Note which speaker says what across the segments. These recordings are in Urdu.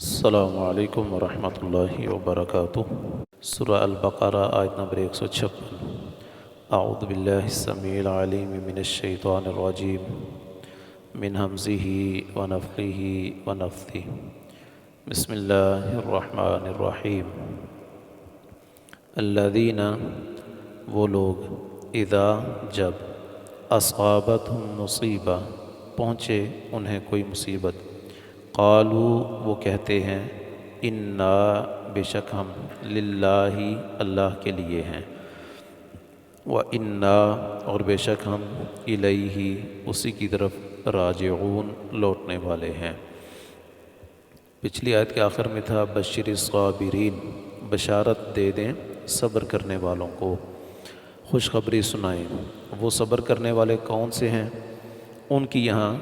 Speaker 1: السلام علیکم ورحمۃ اللہ وبرکاتہ۔ سورہ البقرہ آیت نمبر 156۔ اعوذ باللہ السمیع العلیم من الشیطان الرجیم من ہمزہ ونفخہ ونفثہ۔ بسم اللہ الرحمن الرحیم۔ الذین، وہ لوگ، اذا، جب، اصابتہم مصیبہ، پہنچے انہیں کوئی مصیبت، قالو، وہ کہتے ہیں، انا، بے شک ہم، للہ، اللہ کے لیے ہیں، وَإِنَّا، اور بے شک ہم، الیہ، اسی کی طرف، راجعون، لوٹنے والے ہیں۔ پچھلی آیت کے آخر میں تھا بشر الصابرین، بشارت دے دیں صبر کرنے والوں کو، خوشخبری سنائیں۔ وہ صبر کرنے والے کون سے ہیں؟ ان کی یہاں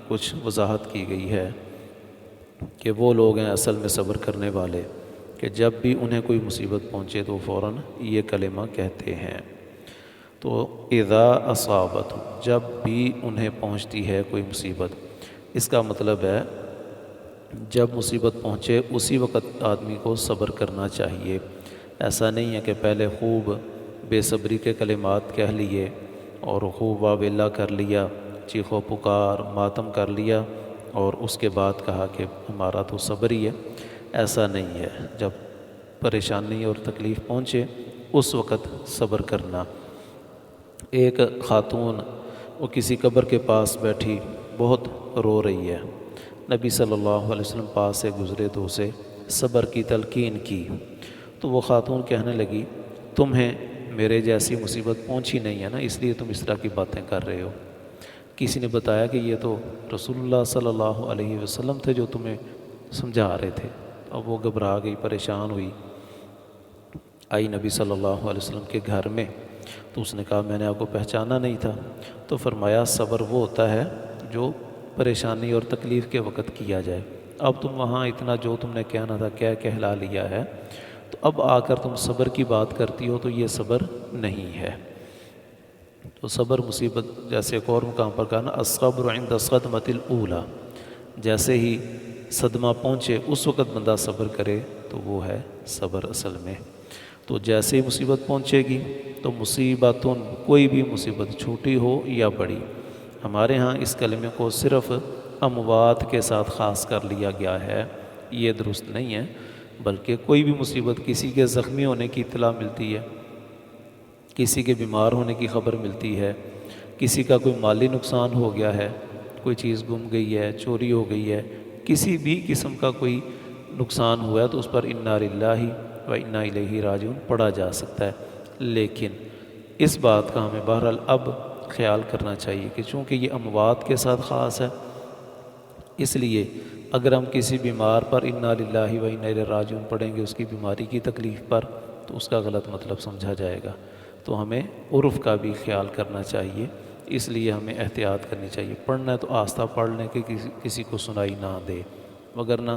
Speaker 1: کچھ وضاحت کی گئی ہے کہ وہ لوگ ہیں اصل میں صبر کرنے والے، کہ جب بھی انہیں کوئی مصیبت پہنچے تو فوراً یہ کلمہ کہتے ہیں۔ تو اذا اصابت، جب بھی انہیں پہنچتی ہے کوئی مصیبت، اس کا مطلب ہے جب مصیبت پہنچے اسی وقت آدمی کو صبر کرنا چاہیے۔ ایسا نہیں ہے کہ پہلے خوب بے صبری کے کلمات کہہ لیے اور خوب واویلا کر لیا، چیخ و پکار، ماتم کر لیا، اور اس کے بعد کہا کہ ہمارا تو صبر ہی ہے۔ ایسا نہیں ہے، جب پریشانی اور تکلیف پہنچے اس وقت صبر کرنا۔ ایک خاتون، وہ کسی قبر کے پاس بیٹھی بہت رو رہی ہے، نبی صلی اللہ علیہ وسلم پاس سے گزرے تو اسے صبر کی تلقین کی، تو وہ خاتون کہنے لگی، تمہیں میرے جیسی مصیبت پہنچی نہیں ہے نا، اس لیے تم اس طرح کی باتیں کر رہے ہو۔ کسی نے بتایا کہ یہ تو رسول اللہ صلی اللہ علیہ وسلم تھے جو تمہیں سمجھا رہے تھے۔ اب وہ گھبرا گئی، پریشان ہوئی، آئی نبی صلی اللہ علیہ وسلم کے گھر میں، تو اس نے کہا میں نے آپ کو پہچانا نہیں تھا۔ تو فرمایا صبر وہ ہوتا ہے جو پریشانی اور تکلیف کے وقت کیا جائے۔ اب تم وہاں اتنا جو تم نے کہنا تھا کہلا لیا ہے، تو اب آ کر تم صبر کی بات کرتی ہو تو یہ صبر نہیں ہے۔ تو صبر مصیبت، جیسے ایک اور مقام پر کہا نا، الصبر عند الصدمۃ الاولیٰ، جیسے ہی صدمہ پہنچے اس وقت بندہ صبر کرے تو وہ ہے صبر اصل میں۔ تو جیسے ہی مصیبت پہنچے گی تو مصیبتن، کوئی بھی مصیبت چھوٹی ہو یا بڑی، ہمارے ہاں اس کلمے کو صرف اموات کے ساتھ خاص کر لیا گیا ہے، یہ درست نہیں ہے، بلکہ کوئی بھی مصیبت، کسی کے زخمی ہونے کی اطلاع ملتی ہے، کسی کے بیمار ہونے کی خبر ملتی ہے، کسی کا کوئی مالی نقصان ہو گیا ہے، کوئی چیز گم گئی ہے، چوری ہو گئی ہے، کسی بھی قسم کا کوئی نقصان ہوا ہے تو اس پر انا للہ و انا الیہ راجعون پڑھا جا سکتا ہے۔ لیکن اس بات کا ہمیں بہرحال اب خیال کرنا چاہیے کہ چونکہ یہ اموات کے ساتھ خاص ہے، اس لیے اگر ہم کسی بیمار پر انا للہ و انا الیہ راجعون پڑھیں گے اس کی بیماری کی تکلیف پر، تو اس کا غلط مطلب سمجھا جائے گا۔ تو ہمیں عرف کا بھی خیال کرنا چاہیے، اس لیے ہمیں احتیاط کرنی چاہیے۔ پڑھنا ہے تو آہستہ پڑھ لیں کہ کسی کو سنائی نہ دے، وگرنہ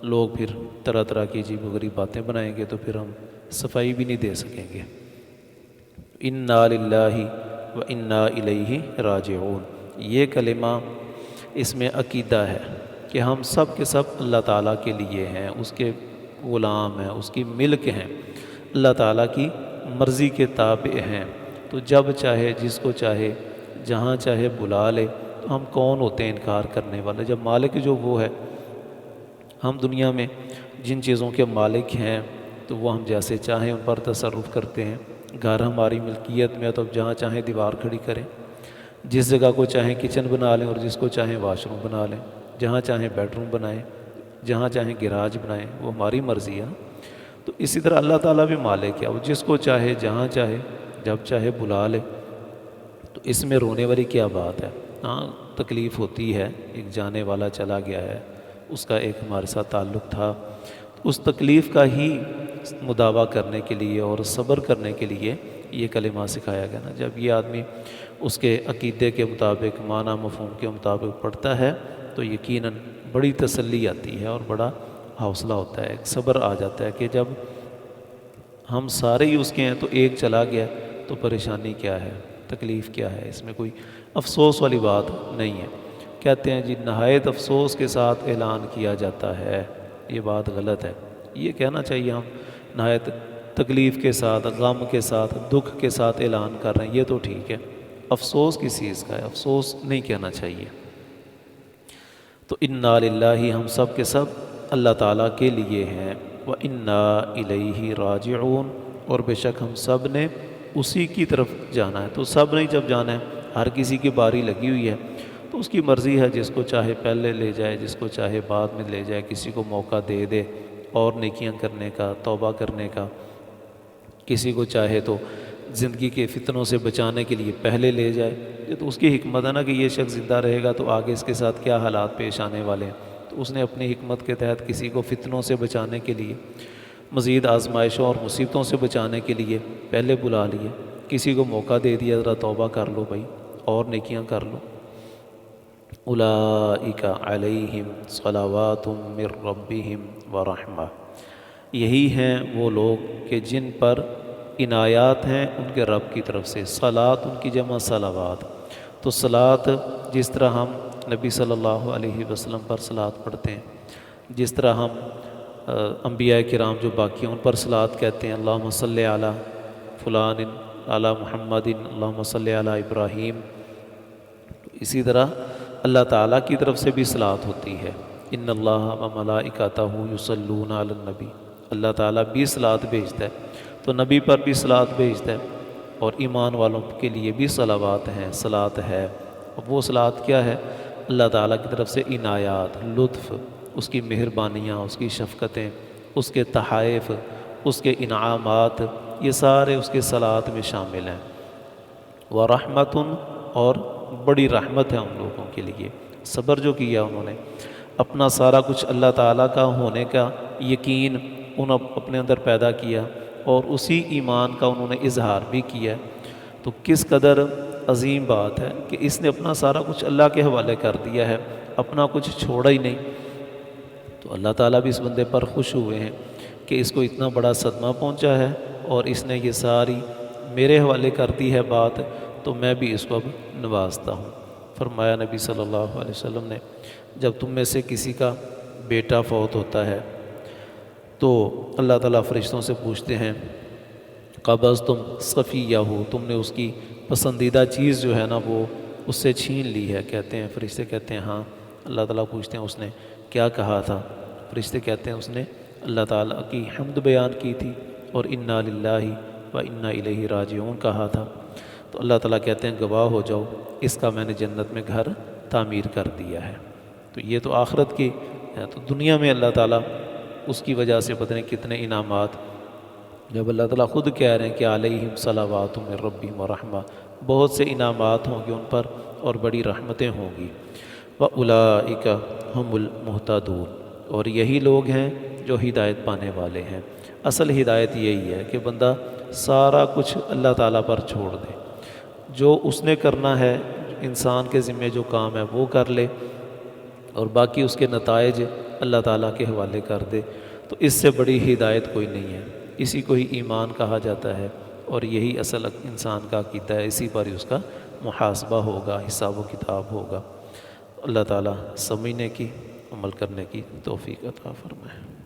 Speaker 1: لوگ پھر طرح طرح کی عجیب و غریب باتیں بنائیں گے تو پھر ہم صفائی بھی نہیں دے سکیں گے۔ انا للہ و انا الیہ راجعون، یہ کلمہ، اس میں عقیدہ ہے کہ ہم سب کے سب اللہ تعالیٰ کے لیے ہیں، اس کے غلام ہیں، اس کی ملک ہیں، اللہ تعالیٰ کی مرضی کے تابع ہیں۔ تو جب چاہے، جس کو چاہے، جہاں چاہے بلا لے، تو ہم کون ہوتے ہیں انکار کرنے والے؟ جب مالک جو وہ ہے، ہم دنیا میں جن چیزوں کے مالک ہیں تو وہ ہم جیسے چاہیں ان پر تصرف کرتے ہیں۔ گھر ہماری ملکیت میں ہے تو اب جہاں چاہیں دیوار کھڑی کریں، جس جگہ کو چاہیں کچن بنا لیں اور جس کو چاہیں واش روم بنا لیں، جہاں چاہیں بیڈ روم بنائیں، جہاں چاہیں گراج بنائیں، وہ ہماری مرضی ہے نا۔ تو اسی طرح اللہ تعالیٰ بھی مالک ہے، وہ جس کو چاہے، جہاں چاہے، جب چاہے بلا لے۔ تو اس میں رونے والی کیا بات ہے؟ ہاں تکلیف ہوتی ہے، ایک جانے والا چلا گیا ہے، اس کا ایک ہمارے ساتھ تعلق تھا، اس تکلیف کا ہی مداوع کرنے کے لیے اور صبر کرنے کے لیے یہ کلمہ سکھایا گیا نا۔ جب یہ آدمی اس کے عقیدے کے مطابق، معنی مفہوم کے مطابق پڑھتا ہے تو یقیناً بڑی تسلی آتی ہے اور بڑا حوصلہ ہوتا ہے، ایک صبر آ جاتا ہے کہ جب ہم سارے ہی اس کے ہیں تو ایک چلا گیا تو پریشانی کیا ہے، تکلیف کیا ہے، اس میں کوئی افسوس والی بات نہیں ہے۔ کہتے ہیں جی نہایت افسوس کے ساتھ اعلان کیا جاتا ہے یہ بات غلط ہے۔ یہ کہنا چاہیے ہم نہایت تکلیف کے ساتھ، غم کے ساتھ، دکھ کے ساتھ اعلان کر رہے ہیں، یہ تو ٹھیک ہے۔ افسوس کس چیز کا ہے؟ افسوس نہیں کہنا چاہیے۔ تو انا للہ، ہم سب کے سب اللہ تعالیٰ کے لیے ہیں، وَإِنَّا إِلَيْهِ راجعون، اور بے شک ہم سب نے اسی کی طرف جانا ہے۔ تو سب نے جب جانا ہے، ہر کسی کی باری لگی ہوئی ہے، تو اس کی مرضی ہے، جس کو چاہے پہلے لے جائے، جس کو چاہے بعد میں لے جائے، کسی کو موقع دے دے اور نیکیاں کرنے کا، توبہ کرنے کا، کسی کو چاہے تو زندگی کے فتنوں سے بچانے کے لیے پہلے لے جائے۔ یہ تو اس کی حکمت ہے نا کہ یہ شخص زندہ رہے گا تو آگے اس کے ساتھ کیا حالات پیش آنے والے ہیں، تو اس نے اپنی حکمت کے تحت کسی کو فتنوں سے بچانے کے لیے، مزید آزمائشوں اور مصیبتوں سے بچانے کے لیے پہلے بلا لیے، کسی کو موقع دے دیا، ذرا توبہ کر لو بھائی اور نیکیاں کر لو۔ اولئک علیہم صلوات من ربہم ورحمہ، یہی ہیں وہ لوگ کہ جن پر عنایات ہیں ان کے رب کی طرف سے۔ صلات ان کی جمع صلوات، تو صلات جس طرح ہم نبی صلی اللہ علیہ وسلم پر صلات پڑھتے ہیں، جس طرح ہم انبیاء کرام جو باقی ہیں ان پر صلات کہتے ہیں، اللہم صلی علی فلان علی محمد اللہم صلی علی ابراہیم، اسی طرح اللہ تعالیٰ کی طرف سے بھی صلات ہوتی ہے۔ ان اللہ و ملائکتہ یصلون علی النبی، اللہ تعالیٰ بھی صلات بھیجتا ہے، تو نبی پر بھی صلات بھیجتا ہے، اور ایمان والوں کے لیے بھی صلوات ہیں، صلات ہے۔ اب وہ صلات کیا ہے؟ اللہ تعالیٰ کی طرف سے عنایات، لطف، اس کی مہربانیاں، اس کی شفقتیں، اس کے تحائف، اس کے انعامات، یہ سارے اس کے صلات میں شامل ہیں۔ ورحمتن، اور بڑی رحمت ہے ان لوگوں کے لیے۔ صبر جو کیا انہوں نے، اپنا سارا کچھ اللہ تعالیٰ کا ہونے کا یقین انہوں اپنے اندر پیدا کیا، اور اسی ایمان کا انہوں نے اظہار بھی کیا، تو کس قدر عظیم بات ہے کہ اس نے اپنا سارا کچھ اللہ کے حوالے کر دیا ہے، اپنا کچھ چھوڑا ہی نہیں۔ تو اللہ تعالیٰ بھی اس بندے پر خوش ہوئے ہیں کہ اس کو اتنا بڑا صدمہ پہنچا ہے اور اس نے یہ ساری میرے حوالے کر دی ہے بات، تو میں بھی اس کو اب نوازتا ہوں۔ فرمایا نبی صلی اللہ علیہ وسلم نے، جب تم میں سے کسی کا بیٹا فوت ہوتا ہے تو اللہ تعالیٰ فرشتوں سے پوچھتے ہیں، قبضتم صفیہ، تم نے اس کی پسندیدہ چیز جو ہے نا وہ اس سے چھین لی ہے؟ کہتے ہیں فرشتے، کہتے ہیں ہاں۔ اللہ تعالیٰ پوچھتے ہیں اس نے کیا کہا تھا؟ فرشتے کہتے ہیں اس نے اللہ تعالیٰ کی حمد بیان کی تھی اور انا للہ و انا الیہ راجعون کہا تھا۔ تو اللہ تعالیٰ کہتے ہیں گواہ ہو جاؤ، اس کا میں نے جنت میں گھر تعمیر کر دیا ہے۔ تو یہ تو آخرت کی ہے، تو دنیا میں اللہ تعالیٰ اس کی وجہ سے پتہ نہیں کتنے انعامات، جب اللہ تعالیٰ خود کہہ رہے ہیں کہ علیہم صلوات من ربہم ورحمہ، بہت سے انعامات ہوں گے ان پر اور بڑی رحمتیں ہوں گی۔ وَأُولَئِکَ هُمُ الْمُهْتَدُونَ، اور یہی لوگ ہیں جو ہدایت پانے والے ہیں۔ اصل ہدایت یہی ہے کہ بندہ سارا کچھ اللہ تعالیٰ پر چھوڑ دے، جو اس نے کرنا ہے، انسان کے ذمے جو کام ہے وہ کر لے، اور باقی اس کے نتائج اللہ تعالیٰ کے حوالے کر دے۔ تو اس سے بڑی ہدایت کوئی نہیں ہے، اسی کو ہی ایمان کہا جاتا ہے، اور یہی اصل انسان کا عقیدہ ہے، اسی پر ہی اس کا محاسبہ ہوگا، حساب و کتاب ہوگا۔ اللہ تعالیٰ سمجھنے کی، عمل کرنے کی توفیق عطا فرمائے۔